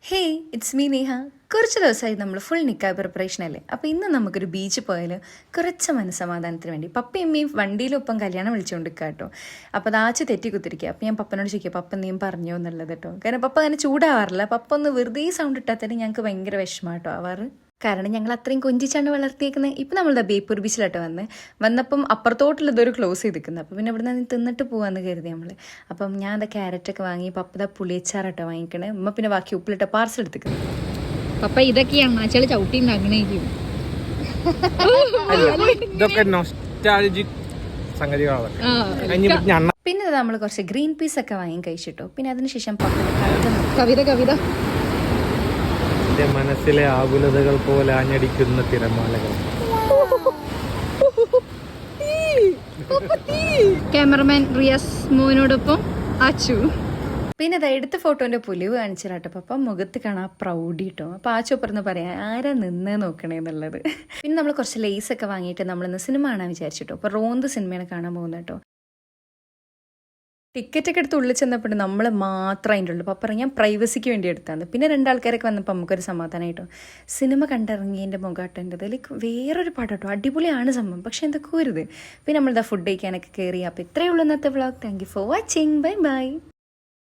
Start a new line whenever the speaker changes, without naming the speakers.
Hey it's me Neha. കുറച്ച് ദിവസമായി നമ്മൾ ഫുൾ നിക്കാഹ് പ്രിപ്പറേഷൻ അല്ലേ. അപ്പോൾ ഇന്ന് നമുക്കൊരു ബീച്ചിൽ പോയാൽ കുറച്ച് മനസ്സമാധാനത്തിന് വേണ്ടി പപ്പയും അമ്മയും വണ്ടിയിലൊപ്പം കല്യാണം വിളിച്ചുകൊണ്ട് കേട്ടോ. അപ്പോൾ അതാച്ച് തെറ്റി കുത്തിരിക്കുക. അപ്പോൾ ഞാൻ പപ്പനോട് ചോദിക്കുക, പപ്പ നീയും പറഞ്ഞോ എന്നുള്ളത് കേട്ടോ. കാരണം പപ്പ അങ്ങനെ ചൂടാവാറില്ല. പപ്പ ഒന്ന് വെറുതെ സൗണ്ട് ഇട്ടാൽ തന്നെ ഞങ്ങൾക്ക് ഭയങ്കര വിഷമമാട്ടോ ആവാറ്. കാരണം ഞങ്ങൾ അത്രയും കൊഞ്ചിച്ചാണ് വളർത്തിയേക്കുന്നത്. ഇപ്പം നമ്മളുടെ ബേപ്പൂർ ബീച്ചിലോട്ട് വന്നപ്പം അപ്പുറത്തോട്ടുള്ളതൊരു ക്ലോസ് ചെയ്തിരിക്കുന്നത്. അപ്പം പിന്നെ ഇവിടെ നിന്ന് തിന്നിട്ട് പോകാമെന്ന് കരുതി നമ്മൾ. അപ്പം ഞാൻ എന്താ ക്യാരറ്റൊക്കെ വാങ്ങി പപ്പത പുളിയച്ചാറട്ടോ വാങ്ങിക്കണേ. ഉമ്മ പിന്നെ ബാക്കി ഉപ്പിലിട്ട പാർസൽ എടുത്തിക്കുന്നത്.
പപ്പ ഇതൊക്കെയാണ് ആച്ചാല് ചവിട്ടി ഉണ്ടാക്കണേക്കും.
പിന്നെ നമ്മൾ കുറച്ച് ഗ്രീൻ പീസ് ഒക്കെ വാങ്ങി കഴിച്ചിട്ടോ. പിന്നെ അതിനുശേഷം
കവിത
മനസ്സിലെ ആകുലതകൾ പോലെ ആഞ്ഞടിക്കുന്ന തിരമാലകൾ.
ക്യാമറമാൻ റിയാസ് മോനോടൊപ്പം ആച്ചു.
പിന്നെ അത് എടുത്ത ഫോട്ടോൻ്റെ പുലിവ് കാണിച്ചിട്ടോ. അപ്പം മുഖത്ത് കാണാൻ പ്രൗഡി കേട്ടോ. അപ്പോൾ ആച്ചോപ്പറന്ന് പറയാം ആരാ നിന്ന് നോക്കണേന്നുള്ളത്. പിന്നെ നമ്മൾ കുറച്ച് ലേസൊക്കെ വാങ്ങിയിട്ട് നമ്മളിന്ന് സിനിമ കാണാൻ വിചാരിച്ചിട്ടോ. അപ്പോൾ റോന്ത് സിനിമയാണ് കാണാൻ പോകുന്നത് കേട്ടോ. ടിക്കറ്റൊക്കെ എടുത്ത് ഉള്ളിൽ ചെന്നപ്പോൾ നമ്മൾ മാത്രം അതിൻ്റെ ഉള്ളൂ. പപ്പ ഞാൻ പ്രൈവസിക്ക് വേണ്ടി എടുത്താണ്. പിന്നെ രണ്ടാൾക്കാരൊക്കെ വന്നപ്പോൾ നമുക്കൊരു സമാധാനമായിട്ടോ. സിനിമ കണ്ടിറങ്ങിയതിൻ്റെ മുഖാട്ടേണ്ടത് ലൈക്ക് വേറൊരു പടം കേട്ടോ. അടിപൊളിയാണ് സംഭവം, പക്ഷെ എന്തൊക്കെ ഒരു ഇത്. പിന്നെ നമ്മളിതാ ഫുഡ് കഴിക്കാനൊക്കെ കയറി. അപ്പോൾ ഇത്രയേ ഉള്ളൂ ഇന്നത്തെ vlog. Thank you for watching. Bye bye.